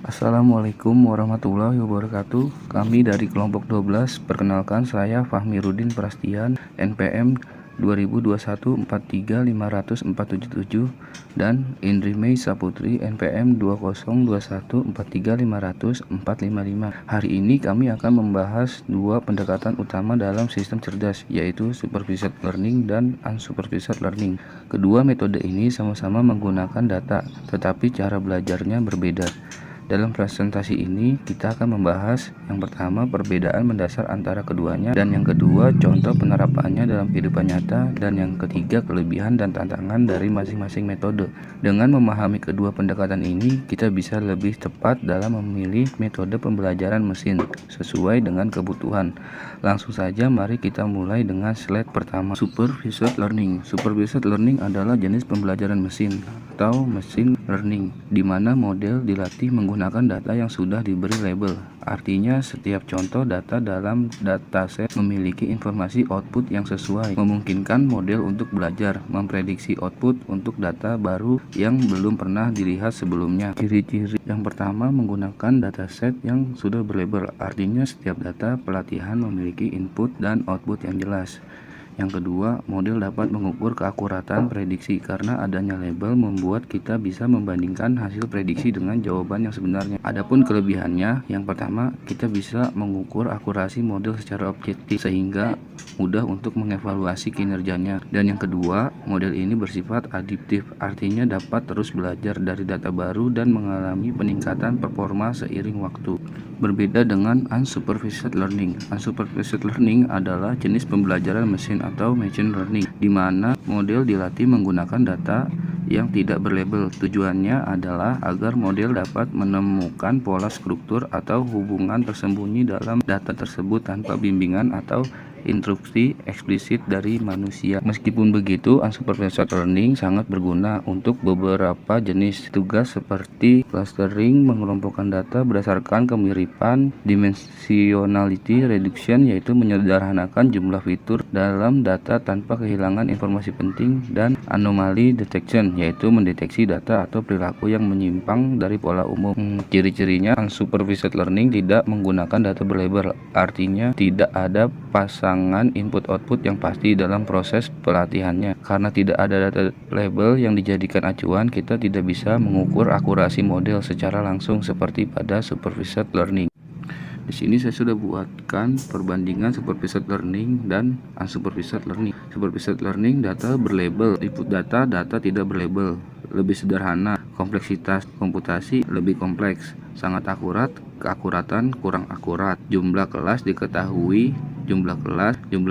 Assalamualaikum warahmatullahi wabarakatuh. Kami dari kelompok 12, perkenalkan saya Fahmi Rudin Prastian, NPM 2021 43 500 477 dan Indri Mei Saputri NPM 2021 43 500 455. Hari ini kami akan membahas dua pendekatan utama dalam sistem cerdas, yaitu supervised learning dan unsupervised learning. Kedua metode ini sama-sama menggunakan data, tetapi cara belajarnya berbeda. Dalam presentasi ini, kita akan membahas yang pertama perbedaan mendasar antara keduanya, dan yang kedua contoh penerapannya dalam kehidupan nyata, dan yang ketiga kelebihan dan tantangan dari masing-masing metode. Dengan memahami kedua pendekatan ini, kita bisa lebih tepat dalam memilih metode pembelajaran mesin sesuai dengan kebutuhan. Langsung saja, mari kita mulai dengan slide pertama. Supervised learning. Supervised learning adalah jenis pembelajaran mesin atau machine learning, di mana model dilatih menggunakan data yang sudah diberi label. Artinya, setiap contoh data dalam dataset memiliki informasi output yang sesuai, memungkinkan model untuk belajar, memprediksi output untuk data baru yang belum pernah dilihat sebelumnya. Ciri-ciri yang pertama, menggunakan dataset yang sudah berlabel. Artinya, setiap data pelatihan memiliki input dan output yang jelas. Yang kedua, model dapat mengukur keakuratan prediksi karena adanya label membuat kita bisa membandingkan hasil prediksi dengan jawaban yang sebenarnya. Adapun kelebihannya, yang pertama, kita bisa mengukur akurasi model secara objektif sehingga mudah untuk mengevaluasi kinerjanya. Dan yang kedua, model ini bersifat adaptif, artinya dapat terus belajar dari data baru dan mengalami peningkatan performa seiring waktu. Berbeda dengan unsupervised learning. Unsupervised learning adalah jenis pembelajaran mesin atau machine learning, di mana model dilatih menggunakan data yang tidak berlabel. Tujuannya adalah agar model dapat menemukan pola struktur atau hubungan tersembunyi dalam data tersebut tanpa bimbingan atau instruksi eksplisit dari manusia. Meskipun begitu, unsupervised learning sangat berguna untuk beberapa jenis tugas seperti clustering, mengelompokkan data berdasarkan kemiripan, dimensionality reduction, yaitu menyederhanakan jumlah fitur dalam data tanpa kehilangan informasi penting, dan anomaly detection, yaitu mendeteksi data atau perilaku yang menyimpang dari pola umum. Ciri-cirinya, unsupervised learning tidak menggunakan data berlabel, artinya tidak ada pasangan input-output yang pasti dalam proses pelatihannya. Karena tidak ada data label yang dijadikan acuan, kita tidak bisa mengukur akurasi model secara langsung seperti pada supervised learning. Di sini saya sudah buatkan perbandingan supervised learning dan unsupervised learning. Supervised learning data berlabel, input data tidak berlabel, lebih sederhana, kompleksitas komputasi lebih kompleks, sangat akurat, keakuratan kurang akurat, jumlah kelas diketahui, jumlah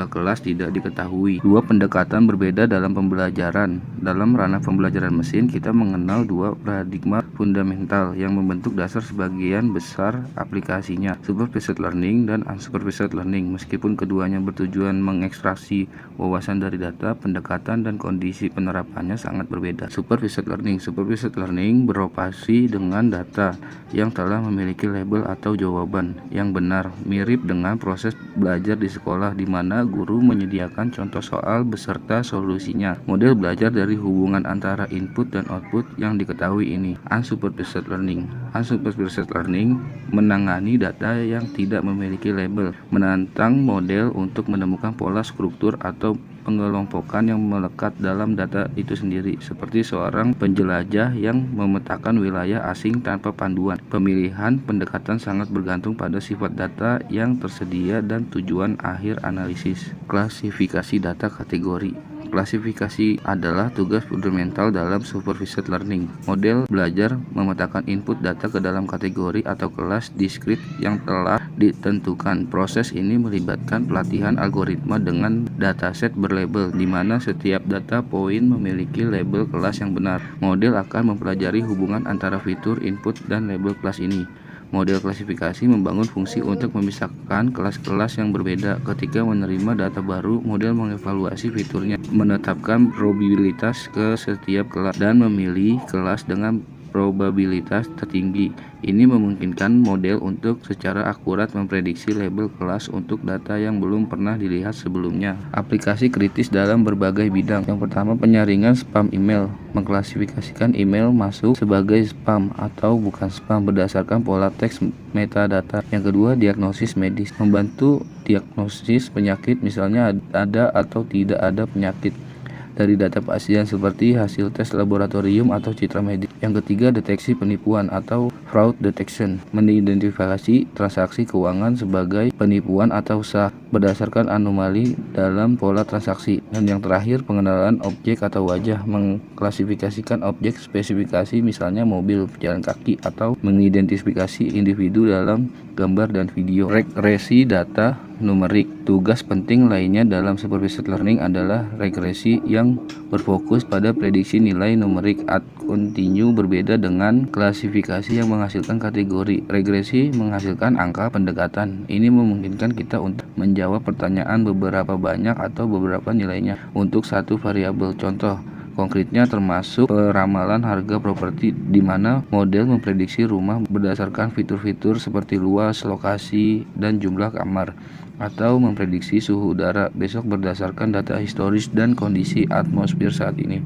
kelas tidak diketahui. Dua pendekatan berbeda dalam pembelajaran. Dalam ranah pembelajaran mesin, kita mengenal dua paradigma fundamental yang membentuk dasar sebagian besar aplikasinya, supervised learning dan unsupervised learning. Meskipun keduanya bertujuan mengekstraksi wawasan dari data, pendekatan dan kondisi penerapannya sangat berbeda. Supervised learning beroperasi dengan data yang telah memiliki label atau jawaban yang benar, mirip dengan proses belajar di sekolah, di mana guru menyediakan contoh soal beserta solusinya. Model belajar dari hubungan antara input dan output yang diketahui ini. Unsupervised learning menangani data yang tidak memiliki label, menantang model untuk menemukan pola struktur atau pengelompokan yang melekat dalam data itu sendiri, seperti seorang penjelajah yang memetakan wilayah asing tanpa panduan. Pemilihan pendekatan sangat bergantung pada sifat data yang tersedia dan tujuan akhir analisis. Klasifikasi data kategori. Klasifikasi adalah tugas fundamental dalam supervised learning. Model belajar memetakan input data ke dalam kategori atau kelas diskrit yang telah ditentukan. Proses ini melibatkan pelatihan algoritma dengan dataset berlabel, di mana setiap data poin memiliki label kelas yang benar. Model akan mempelajari hubungan antara fitur input dan label kelas ini. Model klasifikasi membangun fungsi untuk memisahkan kelas-kelas yang berbeda. Ketika menerima data baru, model mengevaluasi fiturnya, menetapkan probabilitas ke setiap kelas, dan memilih kelas dengan probabilitas tertinggi. Ini memungkinkan model untuk secara akurat memprediksi label kelas untuk data yang belum pernah dilihat sebelumnya. Aplikasi kritis dalam berbagai bidang. Yang pertama, penyaringan spam email. Mengklasifikasikan email masuk sebagai spam atau bukan spam berdasarkan pola teks metadata. Yang kedua, diagnosis medis. Membantu diagnosis penyakit, misalnya ada atau tidak ada penyakit dari data pasien seperti hasil tes laboratorium atau citra medis. Yang ketiga, deteksi penipuan atau fraud detection, mengidentifikasi transaksi keuangan sebagai penipuan atau sah berdasarkan anomali dalam pola transaksi. Dan yang terakhir, pengenalan objek atau wajah, mengklasifikasikan objek spesifikasi misalnya mobil, pejalan kaki, atau mengidentifikasi individu dalam gambar dan video. Regresi data numerik. Tugas penting lainnya dalam supervised learning adalah regresi yang berfokus pada prediksi nilai numerik. Ad continue berbeda dengan klasifikasi yang menghasilkan kategori. Regresi menghasilkan angka pendekatan. Ini memungkinkan kita untuk menjawab pertanyaan beberapa banyak atau beberapa nilainya untuk satu variabel. Contoh konkretnya termasuk peramalan harga properti, di mana model memprediksi rumah berdasarkan fitur-fitur seperti luas, lokasi, dan jumlah kamar, atau memprediksi suhu udara besok berdasarkan data historis dan kondisi atmosfer saat ini.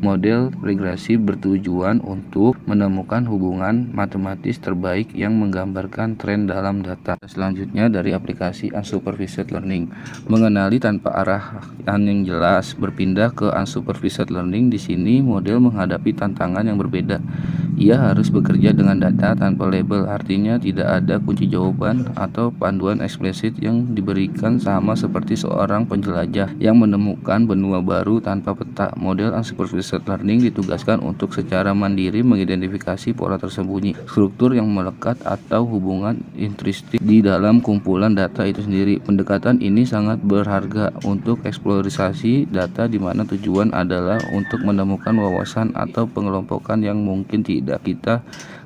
Model regresi bertujuan untuk menemukan hubungan matematis terbaik yang menggambarkan tren dalam data. Selanjutnya, dari aplikasi unsupervised learning. Mengenali tanpa arahan yang jelas. Berpindah ke unsupervised learning, di sini model menghadapi tantangan yang berbeda. Ia harus bekerja dengan data tanpa label, artinya tidak ada kunci jawaban atau panduan eksplisit yang diberikan, sama seperti seorang penjelajah yang menemukan benua baru tanpa peta. Model unsupervised learning ditugaskan untuk secara mandiri mengidentifikasi pola tersembunyi, struktur yang melekat, atau hubungan intrinsik di dalam kumpulan data itu sendiri. Pendekatan ini sangat berharga untuk eksplorasi data, di mana tujuan adalah untuk menemukan wawasan atau pengelompokan yang mungkin tidak kita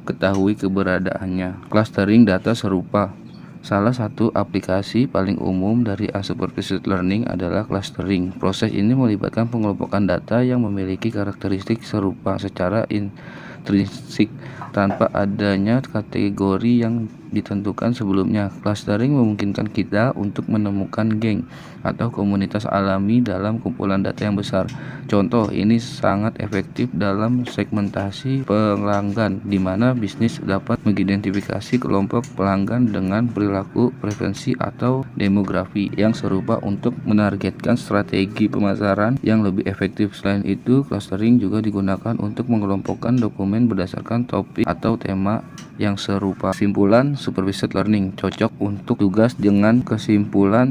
ketahui keberadaannya. Clustering data serupa. Salah satu aplikasi paling umum dari unsupervised learning adalah clustering. Proses ini melibatkan pengelompokan data yang memiliki karakteristik serupa secara intrinsik tanpa adanya kategori yang ditentukan sebelumnya. Clustering memungkinkan kita untuk menemukan geng atau komunitas alami dalam kumpulan data yang besar. Contoh ini sangat efektif dalam segmentasi pelanggan, di mana bisnis dapat mengidentifikasi kelompok pelanggan dengan perilaku, preferensi, atau demografi yang serupa untuk menargetkan strategi pemasaran yang lebih efektif. Selain itu, clustering juga digunakan untuk mengelompokkan dokumen berdasarkan topik atau tema yang serupa. Kesimpulan, supervised learning cocok untuk tugas dengan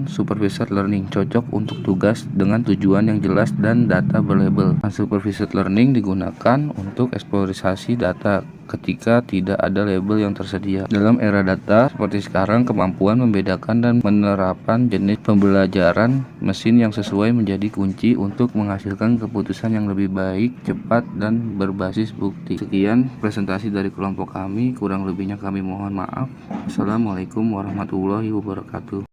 supervised learning cocok untuk tugas dengan tujuan yang jelas dan data berlabel. Unsupervised learning digunakan untuk eksplorasi data ketika tidak ada label yang tersedia. Dalam era data seperti sekarang, kemampuan membedakan dan penerapan jenis pembelajaran mesin yang sesuai menjadi kunci untuk menghasilkan keputusan yang lebih baik, cepat, dan berbasis bukti. Sekian presentasi dari kelompok kami, kurang lebihnya kami mohon maaf. Assalamualaikum warahmatullahi wabarakatuh.